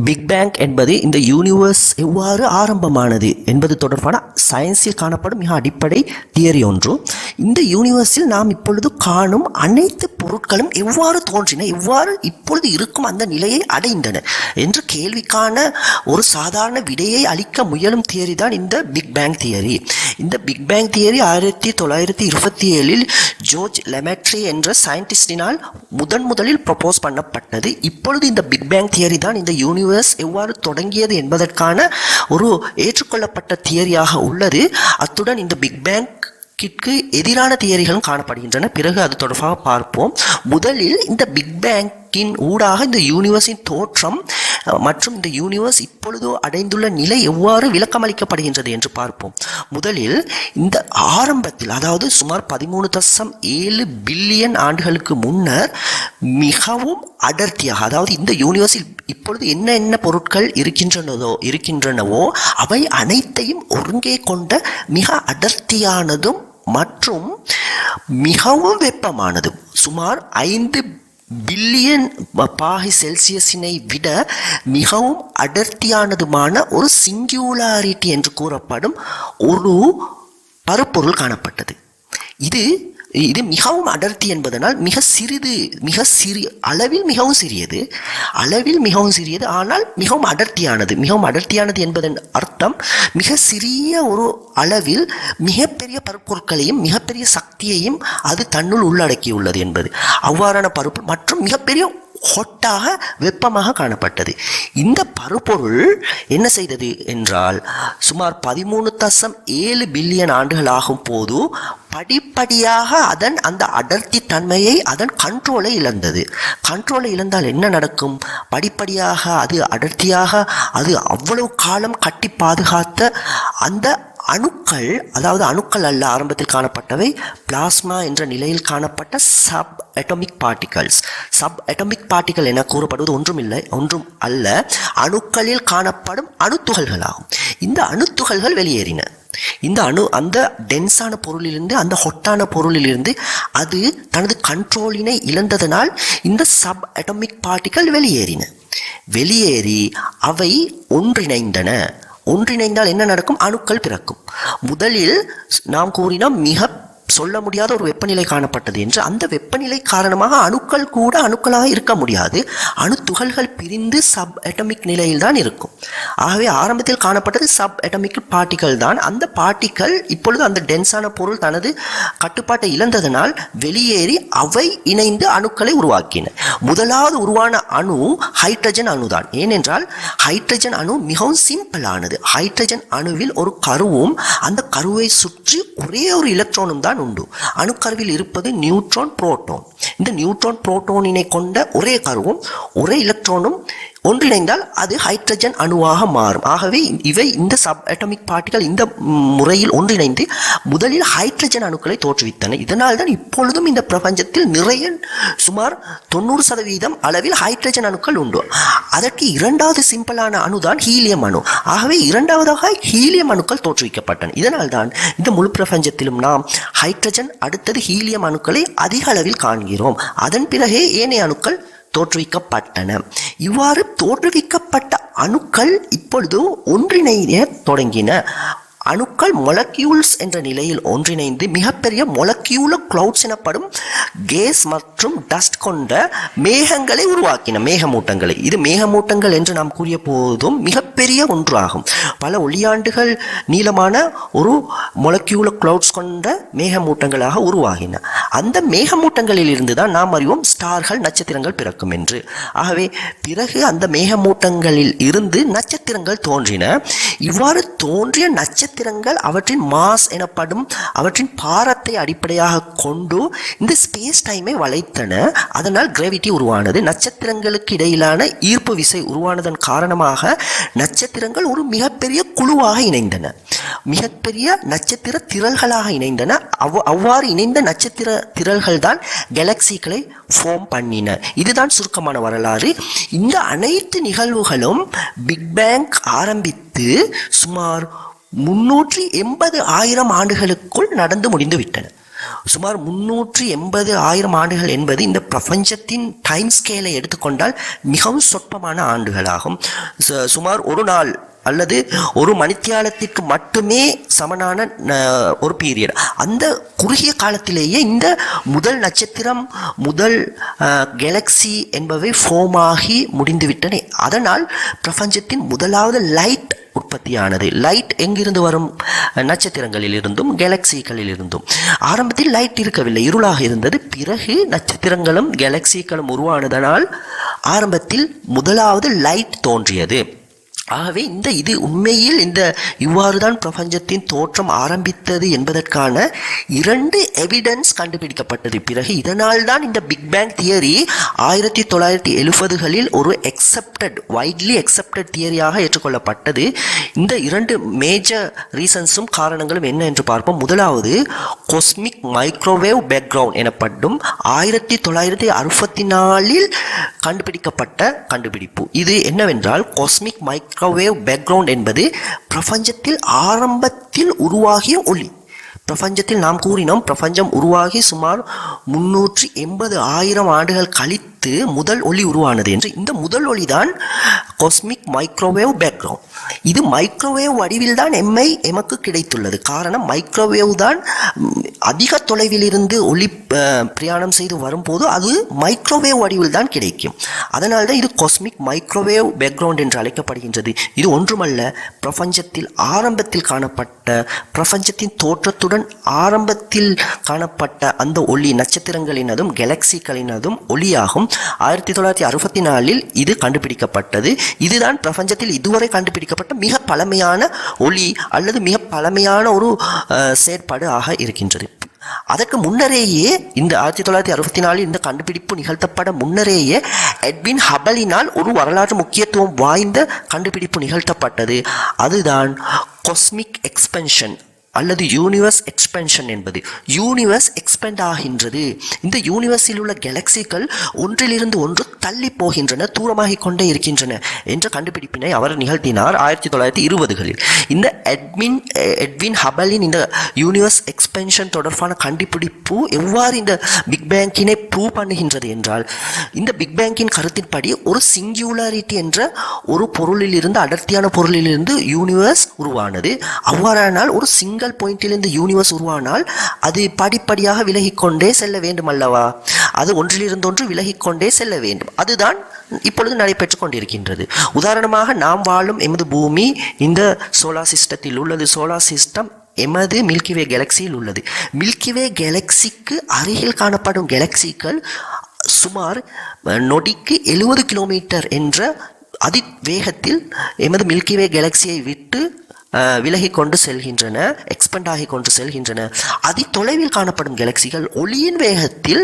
Big bang என்பது இந்த universe எவ்வாறு ஆரம்பமானது என்பது தொடர்பான சயின்ஸில் காணப்படும் மிக அடிப்படை தியரி ஒன்று. இந்த யூனிவர்ஸில் நாம் இப்பொழுது காணும் அனைத்து பொருட்களும் எவ்வாறு தோன்றின, எவ்வாறு இப்பொழுது இருக்கும் அந்த நிலையை அடைந்தன என்ற கேள்விக்கான ஒரு சாதாரண விடையை அளிக்க முயலும் தியரி தான் இந்த பிக் பேங் தியரி. இந்த பிக் பேங் தியரி 1927 ஜோர்ஜ் லெமெட்ரே என்ற சயின்டிஸ்டினால் முதலில் ப்ரொபோஸ் பண்ணப்பட்டது. இப்பொழுது இந்த பிக் பேங் தியரி தான் இந்த யூனிவர்ஸ் எவ்வாறு தொடங்கியது என்பதற்கான ஒரு ஏற்றுக்கொள்ளப்பட்ட தியரியாக உள்ளது. அத்துடன் இந்த பிக் பேங்கிற்கு எதிரான தியரிகளும் காணப்படுகின்றன. பிறகு அது தொடர்பாக பார்ப்போம். முதலில் இந்த பிக் பேங்கின் ஊடாக இந்த யூனிவர்ஸின் தோற்றம் மற்றும் இந்த யூனிவர்ஸ் இப்பொழுது அடைந்துள்ள நிலை எவ்வாறு விளக்கமளிக்கப்படுகின்றது என்று பார்ப்போம். முதலில் இந்த ஆரம்பத்தில், அதாவது சுமார் 13.7 பில்லியன் ஆண்டுகளுக்கு முன்னர் மிகவும் அடர்த்தியாக, அதாவது இந்த யூனிவர்ஸில் இப்பொழுது என்ன பொருட்கள் இருக்கின்றனவோ அவை அனைத்தையும் ஒருங்கே கொண்ட மிக அடர்த்தியானதும் மற்றும் மிகவும் வெப்பமானதும், சுமார் 5 பில்லியன் பாகை செல்சியஸினை விட மிகவும் அடர்த்தியானதுமான ஒரு சிங்குலாரிட்டி என்று கூறப்படும் ஒரு பருப்பொருள் காணப்பட்டது. இது மிகவும் அடர்த்தி என்பதனால் அளவில் மிகவும் சிறியது, ஆனால் மிகவும் அடர்த்தியானது என்பதன் அர்த்தம் மிக சிறிய ஒரு அளவில் மிகப்பெரிய பருப்பொருட்களையும் மிகப்பெரிய சக்தியையும் அது தன்னுள் உள்ளடக்கியுள்ளது என்பது. அவ்வாறான பருப்பு மற்றும் மிகப்பெரிய ஹொட்டாக வெப்பமாக காணப்பட்டது. இந்த பருப்பொருள் என்ன செய்தது என்றால், சுமார் 13.7 பில்லியன் ஆண்டுகள் ஆகும் போது படிப்படியாக அந்த அடர்த்தி தன்மையை, அதன் கண்ட்ரோலை இழந்தது. கண்ட்ரோலை இழந்தால் என்ன நடக்கும்? படிப்படியாக அது அடர்த்தியாக, அது அவ்வளவு காலம் கட்டி பாதுகாத்த அந்த அணுக்கள், அதாவது அணுக்கள் அல்ல, ஆரம்பத்தில் காணப்பட்டவை பிளாஸ்மா என்ற நிலையில் காணப்பட்ட சப் அட்டாமிக் பார்ட்டிகல் என கூறப்படுவது ஒன்றும் அல்ல, அணுக்களில் காணப்படும் அணுத்துகள்களாகும். இந்த அணுத்துகள்கள் வெளியேறின. அந்த டென்ஸான பொருளிலிருந்து, அந்த ஹொட்டான பொருளிலிருந்து அது தனது கண்ட்ரோலினை இழந்ததனால் இந்த சப் அட்டாமிக் பார்ட்டிகல் வெளியேறி அவை ஒன்றிணைந்தால் என்ன நடக்கும்? அணுக்கள் பிறக்கும். முதலில் நாம் கூறினோம் மிக சொல்ல முடியாத ஒரு வெப்பநிலை காணப்பட்டது என்று. அந்த வெப்பநிலை காரணமாக அணுக்கள் கூட அணுக்களாக இருக்க முடியாது, அணுத்துகள்கள் பிரிந்து சப் அட்டாமிக் நிலையில் தான் இருக்கும். ஆகவே ஆரம்பத்தில் காணப்பட்டது சப் அட்டாமிக் பார்ட்டிகல் தான். அந்த பார்ட்டிகல் இப்பொழுது அந்த டென்ஸான பொருள் தனது கட்டுப்பாட்டை இழந்ததனால் வெளியேறி அவை இணைந்து அணுக்களை உருவாக்கின. முதலாவது உருவான அணு ஹைட்ரஜன் அணு தான். ஏனென்றால் ஹைட்ரஜன் அணு மிகவும் சிம்பிளானது. ஹைட்ரஜன் அணுவில் ஒரு கருவும் அந்த கருவை சுற்றி ஒரே ஒரு எலக்ட்ரானும் தான் உண்டு. அணுக்கருவில் இருப்பது நியூட்ரான், புரோட்டான். இந்த நியூட்ரான் புரோட்டானினை கொண்ட ஒரே கருவும் ஒரே எலக்ட்ரானும் ஒன்றிணைந்தால் அது ஹைட்ரஜன் அணுவாக மாறும். ஆகவே இவை இந்த சப் அட்டாமிக் பார்ட்டிகல் இந்த முறையில் ஒன்றிணைந்து முதலில் ஹைட்ரஜன் அணுக்களை தோற்றுவித்தன. இதனால் தான் இப்பொழுதும் இந்த பிரபஞ்சத்தில் நிறைய, சுமார் 90% அளவில் ஹைட்ரஜன் அணுக்கள் உண்டு. அதற்கு இரண்டாவது சிம்பிளான அணுதான் ஹீலியம் அணு. ஆகவே இரண்டாவதாக ஹீலியம் அணுக்கள் தோற்றுவிக்கப்பட்டன. இதனால் தான் இந்த முழு பிரபஞ்சத்திலும் நாம் ஹைட்ரஜன் அடுத்தது ஹீலியம் அணுக்களை அதிக அளவில் காண்கிறோம். அதன் பிறகே ஏனைய அணுக்கள் தோற்றுவிக்கப்பட்டன. இவ்வாறு தோற்றுவிக்கப்பட்ட அணுக்கள் இப்பொழுது ஒன்றிணைய தொடங்கின. அணுக்கள் மொலக்யூல்ஸ் என்ற நிலையில் ஒன்றிணைந்து மிகப்பெரிய மொலக்யூலர் கிளவுட்ஸ் எனப்படும் கேஸ் மற்றும் டஸ்ட் கொண்ட மேகங்களை உருவாக்கின, மேகமூட்டங்களை. இது மேகமூட்டங்கள் என்று நாம் கூறிய போதும் மிகப்பெரிய ஒன்றாகும். பல ஒளியாண்டுகள் நீளமான ஒரு மொலக்யூலர் கிளவுட்ஸ் கொண்ட மேகமூட்டங்களாக உருவாகின. அந்த மேகமூட்டங்களில் இருந்து தான் நாம் அறிவோம் ஸ்டார்கள், நட்சத்திரங்கள் பிறக்கும் என்று. ஆகவே பிறகு அந்த மேகமூட்டங்களில் இருந்து நட்சத்திரங்கள் தோன்றின. இவ்வாறு தோன்றிய நட்சத்திரங்கள் அவற்றின் மாஸ் எனப்படும் அவற்றின் பாரத்தை அடிப்படையாக கொண்டு இந்த ஸ்பேஸ் டைமை வளைத்தன. அதனால் கிராவிட்டி உருவானது. நட்சத்திரங்களுக்கு இடையிலான ஈர்ப்பு விசை உருவானதன் காரணமாக நட்சத்திரங்கள் ஒரு மிகப்பெரிய குழுவாக இணைந்தன, மிகப்பெரிய நட்சத்திர திரள்களாக இணைந்தன. அவ்வாறு இணைந்த நட்சத்திர திரள்கள் தான் கேலக்சிகளை ஃபார்ம் பண்ணின. இதுதான் சுருக்கமான வரலாறு. இந்த அனைத்து நிகழ்வுகளும் பிக் பேங் ஆரம்பித்து சுமார் 380,000 ஆண்டுகளுக்குள் நடந்து முடிந்து விட்டன. சுமார் 380,000 ஆண்டுகள் என்பது இந்த பிரபஞ்சத்தின் டைம் ஸ்கேலை எடுத்துக்கொண்டால் மிகவும் சொற்பமான ஆண்டுகளாகும். சுமார் ஒரு நாள் அல்லது ஒரு மணித்தியாலத்திற்கு மட்டுமே சமனான ஒரு பீரியட். அந்த குறுகிய காலத்திலேயே இந்த முதல் நட்சத்திரம், முதல் கேலக்சி என்பவை ஃபார்ம் ஆகி முடிந்துவிட்டன. அதனால் பிரபஞ்சத்தின் முதலாவது லைட் உற்பத்தியானது. லைட் எங்கிருந்து வரும்? நட்சத்திரங்களில் இருந்தும் கேலக்சிகளில் இருந்தும். ஆரம்பத்தில் லைட் இருக்கவில்லை, இருளாக இருந்தது. பிறகு நட்சத்திரங்களும் கேலக்சிகளும் உருவானதனால் ஆரம்பத்தில் முதலாவது லைட் தோன்றியது. ஆகவே இது உண்மையில் இவ்வாறு தான் பிரபஞ்சத்தின் தோற்றம் ஆரம்பித்தது என்பதற்கான 2 எவிடன்ஸ் கண்டுபிடிக்கப்பட்டது. பிறகு இதனால் தான் இந்த பிக் பேங் தியரி 1970களில் ஒரு வைட்லி அக்செப்டட் தியரியாக ஏற்றுக்கொள்ளப்பட்டது. இந்த 2 மேஜர் ரீசன்ஸும் காரணங்களும் என்ன என்று பார்ப்போம். முதலாவது காஸ்மிக் மைக்ரோவேவ் பேக்ரவுண்ட் எனப்படும் 1964இல் கண்டுபிடிக்கப்பட்ட கண்டுபிடிப்பு. இது என்னவென்றால், காஸ்மிக் மைக்ரோவேவ் பேக்ரவுண்ட் என்பது பிரபஞ்சத்தில் ஆரம்பத்தில் உருவாகிய ஒளி. பிரபஞ்சத்தில் நாம் கூறினோம், பிரபஞ்சம் உருவாகி சுமார் 380,000 ஆண்டுகள் கழித்து முதல் ஒளி உருவானது என்று. இந்த முதல் ஒளி தான் காஸ்மிக் மைக்ரோவேவ் பேக்ரவுண்ட். இது மைக்ரோவேவ் வடிவில் தான் எமக்கு கிடைத்துள்ளது. காரணம், மைக்ரோவேவ் தான் அதிக தொலைவில் இருந்து ஒளி பிரயாணம் செய்து வரும்போது அது மைக்ரோவேவ் வடிவில் தான் கிடைக்கும். அதனால் தான் இது காஸ்மிக் மைக்ரோவேவ் பேக்ரவுண்ட் என்று அழைக்கப்படுகின்றது. இது ஒன்றுமல்ல, பிரபஞ்சத்தில் ஆரம்பத்தில் காணப்பட்ட, பிரபஞ்சத்தின் தோற்றத்துடன் ஆரம்பத்தில் காணப்பட்ட அந்த ஒளி நட்சத்திரங்களினதும் கேலக்சிகளினதும் ஒளியாகும். 1964இல் இது கண்டுபிடிக்கப்பட்டது. இதுதான் பிரபஞ்சத்தில் இதுவரை கண்டுபிடிக்கப்பட்ட மிக பழமையான ஒளி அல்லது மிக பழமையான ஒரு செயற்பாடு ஆக இருக்கின்றது. அதற்கு முன்னரேயே, இந்த 1964 இந்த கண்டுபிடிப்பு நிகழ்த்தப்பட முன்னரேயே எட்வின் ஹபலினால் ஒரு வரலாற்று முக்கியத்துவம் வாய்ந்த கண்டுபிடிப்பு நிகழ்த்தப்பட்டது. அதுதான் காஸ்மிக் எக்ஸ்பென்ஷன் அல்லது யூனிவர்ஸ் எக்ஸ்பென்ஷன் என்பது. யூனிவர்ஸ் எக்ஸ்பெண்ட் ஆகின்றது. இந்த யூனிவர்ஸில் உள்ள கேலக்சிகள் ஒன்றிலிருந்து ஒன்று தள்ளி போகின்றன, தூரமாகிக் கொண்டே இருக்கின்றன என்ற கண்டுபிடிப்பினை அவர் நிகழ்த்தினார் 1920களில். இந்த எட்வின் ஹபலின் இந்த யூனிவர்ஸ் எக்ஸ்பென்ஷன் தொடர்பான கண்டுபிடிப்பு எவ்வாறு இந்த பிக் பேங்கினை ப்ரூவ் பண்ணுகின்றது என்றால், இந்த பிக் பேங்கின் கருத்தின்படி ஒரு சிங்குலாரிட்டி என்ற ஒரு பொருளிலிருந்து, அடர்த்தியான பொருளிலிருந்து யூனிவர்ஸ் உருவானது. அவ்வாறானால் ஒரு சிங்கிள் பாயிண்டிலிருந்து யூனிவர்ஸ் உருவானால் அது படிப்படியாக விலகிக்கொண்டே செல்ல வேண்டும் அல்லவா? அது ஒன்றிலிருந்து ஒன்று விலகிக்கொண்டே செல்ல வேண்டும். அதுதான் இப்பொழுது நடைபெற்றுக் கொண்டிருக்கின்றது. உதாரணமாக, நாம் வாழும் எமது பூமி இந்த சோலார் சிஸ்டத்தில் உள்ளது. சோலார் சிஸ்டம் எமது மில்கிவே கேலக்சியில் உள்ளது. மில்கிவே கேலக்சிக்கு அருகில் காணப்படும் கேலக்சிகள் சுமார் நொடிக்கு 70 கிலோமீட்டர் என்ற அதிவேகத்தில் எமது மில்கிவே கேலக்சியை விட்டு விலகி கொண்டு செல்கின்றன, எக்ஸ்பெண்ட் ஆகி கொண்டு செல்கின்றன. அதி தொலைவில் காணப்படும் கேலக்சிகள் ஒளியின் வேகத்தில்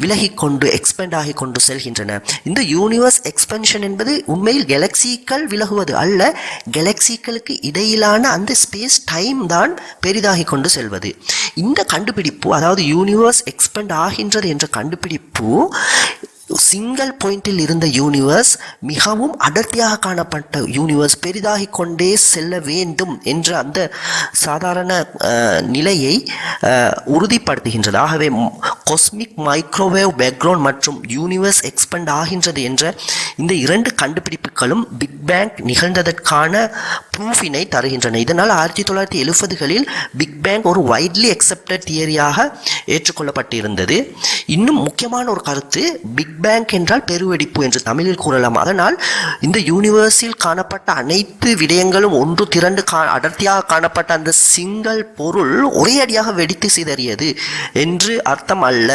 விலகி கொண்டு எக்ஸ்பெண்ட் ஆகி கொண்டு செல்கின்றன. இந்த யூனிவர்ஸ் எக்ஸ்பென்ஷன் என்பது உண்மையில் கேலக்சிகள் விலகுவது அல்ல, கேலக்சிகளுக்கு இடையிலான அந்த ஸ்பேஸ் டைம் தான் பெரிதாகி கொண்டு செல்வது. இந்த கண்டுபிடிப்பு, அதாவது யூனிவர்ஸ் எக்ஸ்பெண்ட் ஆகின்றது என்ற கண்டுபிடிப்பு, சிங்கிள் பாயிண்டில் இருந்த யூனிவர்ஸ் மிகவும் அடர்த்தியாக காணப்பட்ட யூனிவர்ஸ் பெரிதாகி கொண்டே செல்ல வேண்டும் என்ற அந்த சாதாரண நிலையை உறுதிப்படுத்துகின்றது. ஆகவே காஸ்மிக் மைக்ரோவேவ் பேக்ரவுண்ட் மற்றும் யூனிவர்ஸ் எக்ஸ்பெண்ட் ஆகின்றது என்ற இந்த 2 கண்டுபிடிப்புகளும் பிக் பேங் நிகழ்ந்ததற்கான ப்ரூஃபினை தருகின்றன. இதனால் 1970களில் பிக் பேங் ஒரு வைட்லி அக்செப்டட் தியரியாக ஏற்றுக்கொள்ளப்பட்டிருந்தது. இன்னும் முக்கியமான ஒரு கருத்து, பிக் பேங் என்றால் பெருவெடிப்பு என்று தமிழில் கூறலாம். அதனால் இந்த யூனிவர்ஸில் காணப்பட்ட அனைத்து விடயங்களும் ஒன்று திரண்டு அடர்த்தியாக காணப்பட்ட அந்த சிங்கிள் பொருள் ஒரே அடியாக வெடித்து சிதறியது என்று அர்த்தம் அல்ல.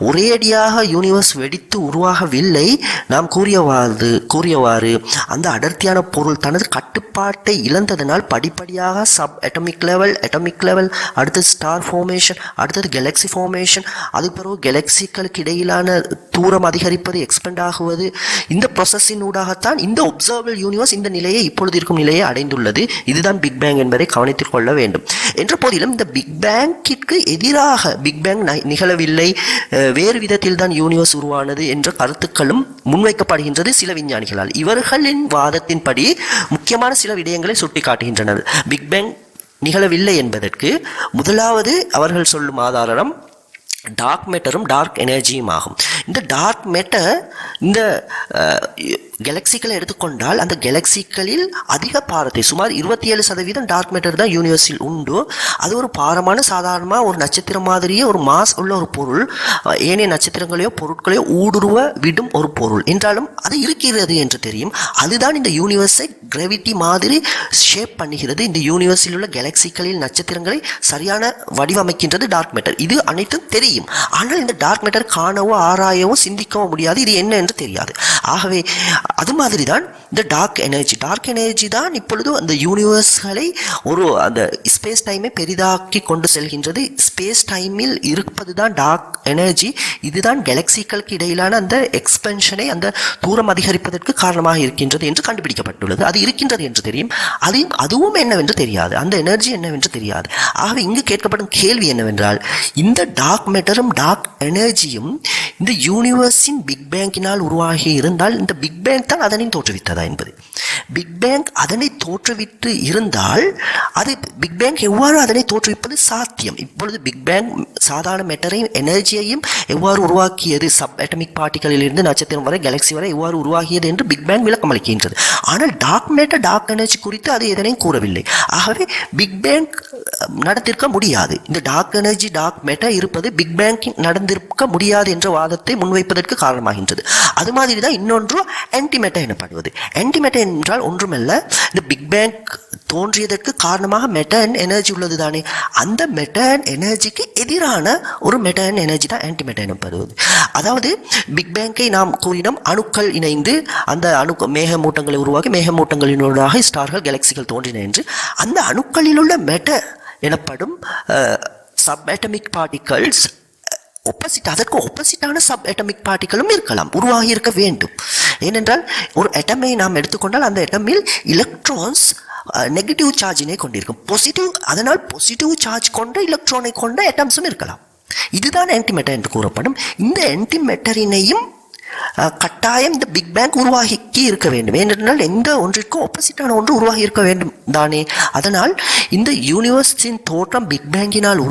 ஒரே அடியாக யூனிவர்ஸ் வெடித்து உருவாகவில்லை. நாம் கூறியவாறு அந்த அடர்த்தியான பொருள் தனது கட்டுப்பாட்டை இழந்ததனால் படிப்படியாக சப் அட்டமிக் லெவல், அடுத்தது ஸ்டார் ஃபார்மேஷன், அடுத்தது கேலக்சி ஃபார்மேஷன், அதுக்கு பிறகு கேலக்சிகளுக்கு இடையிலான தூரம் அதிகரிப்பது, எக்ஸ்பெண்ட் ஆகுவது, இந்த ப்ராசஸின் ஊடாகத்தான் இந்த ஒப்சர்வபிள் யூனிவர்ஸ் இந்த நிலையை, இப்பொழுது இருக்கும் நிலையை அடைந்துள்ளது. இதுதான் பிக் பேங் என்பதை கவனித்துக் கொள்ள வேண்டும். என்ற போதிலும் இந்த பிக் பேங்கிற்கு எதிராக பிக் பேங் நிகழவில்லை, வேறு விதத்தில் தான் யூனிவர்ஸ் உருவானது என்ற கருத்துக்களும் முன்வைக்கப்படுகின்றது சில விஞ்ஞானிகளால். இவர்களின் வாதத்தின்படி முக்கியமான சில விடயங்களை சுட்டிக்காட்டுகின்றனர். பிக் பேங் நிகழவில்லை என்பதற்கு முதலாவது அவர்கள் சொல்லும் ஆதாரம், டார்க் மேட்டரும் டார்க் எனர்ஜியும் ஆகும். இந்த டார்க் மேட்டர் இந்த கேலக்சிகளை எடுத்துக்கொண்டால் அந்த கேலக்சிகளில் அதிக பாரத்தை சுமார் 27% டார்க் மேட்டர் தான் யூனிவர்ஸில் உண்டு. அது ஒரு பாரமான சாதாரணமாக ஒரு நட்சத்திரம் மாதிரியே ஒரு மாஸ் உள்ள ஒரு பொருள், ஏனைய நட்சத்திரங்களையோ பொருட்களையோ ஊடுருவ விடும் ஒரு பொருள் என்றாலும் அது இருக்கிறது என்று தெரியும். அதுதான் இந்த யூனிவர்ஸை கிராவிட்டி மாதிரி ஷேப் பண்ணுகிறது. இந்த யூனிவர்ஸில் உள்ள கேலக்சிகளில் நட்சத்திரங்களை சரியான வடிவமைக்கின்றது டார்க் மேட்டர். இது அனைத்தும் தெரியும். ஆனால் இந்த டார்க் மேட்டர் காணவோ ஆராயவோ சிந்திக்கவோ முடியாது. இது என்ன என்று தெரியாது. ஆகவே அது மாதிரி தான் இந்த டார்க் எனர்ஜி தான் இப்பொழுது அந்த யூனிவர்ஸ்களை ஒரு அந்த ஸ்பேஸ் டைமை பெரிதாக்கி கொண்டு செல்கின்றது. ஸ்பேஸ் டைமில் இருப்பது தான் டார்க் எனர்ஜி. இதுதான் கேலக்சிகளுக்கு இடையிலான அந்த எக்ஸ்பென்ஷனை, அந்த தூரம் அதிகரிப்பதற்கு காரணமாக இருக்கின்றது என்று கண்டுபிடிக்கப்பட்டுள்ளது. அது இருக்கின்றது என்று தெரியும். அதுவும் என்னவென்று தெரியாது. அந்த எனர்ஜி என்னவென்று தெரியாது. ஆகவே இங்கு கேட்கப்படும் கேள்வி என்னவென்றால், இந்த டார்க் மேட்டரும் டார்க் எனர்ஜியும் இந்த யூனிவர்ஸின் பிக் பேங்கினால் உருவாகி இருந்தால் இந்த பிக் பேங் தான் அதனை தோற்றுவித்ததா என்பது. பிக் பேங் அதனை தோற்றுவித்து இருந்தால் அது பிக் பேங் எவ்வாறு அதனை தோற்றுவிப்பது சாத்தியம்? இப்பொழுது பிக் பேங் சாதாரண மேட்டரையும் எனர்ஜியையும் எவ்வாறு உருவாக்கியது, சப் அட்டமிக் பார்ட்டிகளில் இருந்து நட்சத்திரம் வரை கேலக்சி வரை எவ்வாறு உருவாகியது என்று பிக் பேங் விளக்கம் அளிக்கின்றது. ஆனால் டார்க் மேட்டர் டார்க் எனர்ஜி குறித்து அது எதனையும் கூறவில்லை. ஆகவே பிக் பேங் நடந்திருக்க முடியாது. இந்த டார்க் எனர்ஜி டார்க் மேட்டர் இருப்பது பிக் பேங் நடந்திருக்க முடியாது என்ற வாதத்தை முன்வைப்பதற்கு காரணமாகின்றது. அது மாதிரி தான் இன்னொன்று ஆன்டிமேட்டர் எனப்படுவது. ஆன்டிமேட்டர் என்றால் ஒன்றுமல்ல, இந்த பிக் பேங் தோன்றியதற்கு காரணமாக மெட்டர் எனர்ஜி உள்ளது தானே, அந்த மெட்டர் எனர்ஜிக்கு எதிரான ஒரு மெட்டர் எனர்ஜி தான் ஆன்டிமேட்டர் எனப்படுவது. அதாவது பிக் பேங்கை நாம் கூறினோம், அணுக்கள் இணைந்து அந்த மேகமூட்டங்களை உருவாக்கி மேகமூட்டங்களினூடாக ஸ்டார்கள் கேலக்சிகள் தோன்றின என்று. அந்த அணுக்களில் உள்ள மெட்டர் எனப்படும் சப் அட்டமிக் பார்ட்டிகல்ஸ் அதற்கு ஒப்போசிட்டான சப் அட்டமிக் பார்ட்டிகளும் இருக்கலாம், உருவாகி இருக்க வேண்டும். ஏனென்றால் ஒரு அட்டமை நாம் எடுத்துக்கொண்டால் அந்த அட்டமில் எலக்ட்ரான்ஸ் நெகட்டிவ் சார்ஜினை கொண்டிருக்கும், அதனால் பாசிட்டிவ் சார்ஜ் கொண்ட எலக்ட்ரானை கொண்ட அட்டம்ஸும் இருக்கலாம். இதுதான் ஆன்டிமேட்டர் என்று கூறப்படும். இந்த ஆன்டிமேட்டரினையும் கட்டாயம் இந்த பிக் பேங் உருவாகி இருக்க வேண்டும். ஏனென்றால் எந்த ஒன்றிற்கும் ஆப்போசிட்டான ஒன்று உருவாகி இருக்க வேண்டும் தானே. அதனால் இந்த யூனிவர்ஸின் தோற்றம் பிக் பேங்கினால்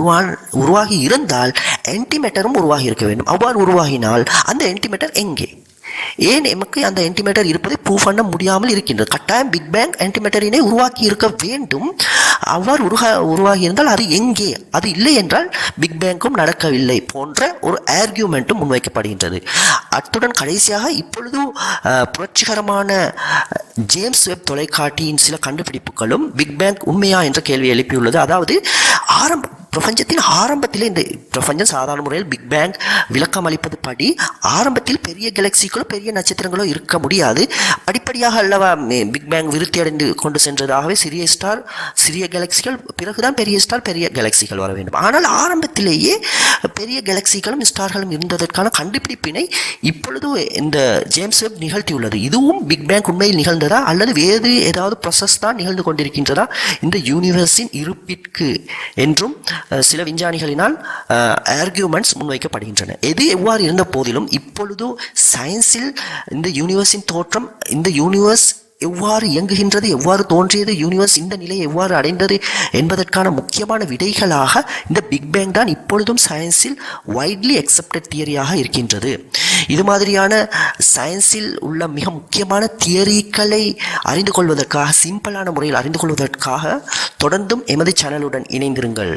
உருவாகி இருந்தால் ஆன்டிமேட்டரும் உருவாகி இருக்க வேண்டும். அவ்வாறு உருவாகினால் அந்த ஆன்டிமேட்டர் எங்கே? ஏன் எமக்கு அந்த ஆன்டிமேட்டர் இருப்பதை ப்ரூவ் பண்ண முடியாமல் இருக்கின்றது? கட்டாயம் பிக் பேங் ஆன்டிமேட்டரினை உருவாக்கி இருக்க வேண்டும். அவ்வாறு உருவாகி இருந்தால் அது எங்கே? அது இல்லை என்றால் பிக் பேங்கும் நடக்கவில்லை போன்ற ஒரு ஆர்கியூமெண்ட்டும் முன்வைக்கப்படுகின்றது. அத்துடன் கடைசியாக இப்பொழுது புரட்சிகரமான ஜேம்ஸ் வெப் தொலைக்காட்டியின் சில கண்டுபிடிப்புகளும் பிக் பேங் உண்மையா என்ற கேள்வி எழுப்பியுள்ளது. அதாவது பிரபஞ்சத்தின் ஆரம்பத்திலே, இந்த பிரபஞ்சம் சாதாரண முறையில் பிக் பேங் விளக்கம் அளிப்பது படி ஆரம்பத்தில் பெரிய கேலக்சிகளோ பெரிய நட்சத்திரங்களோ இருக்க முடியாது. படிப்படியாக அல்லவா பிக் பேங் விருத்தி அடைந்து கொண்டு சென்றதாகவே சிறிய ஸ்டார் சிறிய கேலக்சிகள், பிறகுதான் பெரிய ஸ்டார் பெரிய கேலக்சிகள் வர வேண்டும். ஆனால் ஆரம்பத்திலேயே பெரிய கேலக்சிகளும் ஸ்டார்களும் இருந்ததற்கான கண்டுபிடிப்பினை இப்பொழுது இந்த ஜேம்ஸ் வெப் நிகழ்த்தியுள்ளது. இதுவும் பிக் பேங் உண்மையில் நிகழ்ந்ததா அல்லது வேறு ஏதாவது ப்ராசஸ் தான் நிகழ்ந்து கொண்டிருக்கின்றதா இந்த யூனிவர்ஸின் இருப்பிற்கு என்றும் சில விஞ்ஞானிகளினால் ஆர்கியூமெண்ட்ஸ் முன்வைக்கப்படுகின்றன. எது எவ்வாறு இருந்த போதிலும் இப்பொழுது சயின்ஸில் இந்த யூனிவர்ஸின் தோற்றம், இந்த யூனிவர்ஸ் எவ்வாறு இயங்குகின்றது, எவ்வாறு தோன்றியது, யூனிவர்ஸ் இந்த நிலையை எவ்வாறு அடைந்தது என்பதற்கான முக்கியமான விடைகளாக இந்த பிக் பேங் தான் இப்பொழுதும் சயின்ஸில் வைட்லி அக்செப்டட் தியரியாக இருக்கின்றது. இது மாதிரியான சயின்ஸில் உள்ள மிக முக்கியமான தியரிகளை அறிந்து கொள்வதற்காக, சிம்பிளான முறையில் அறிந்து கொள்வதற்காக தொடர்ந்தும் எமது சேனலுடன் இணைந்திருங்கள்.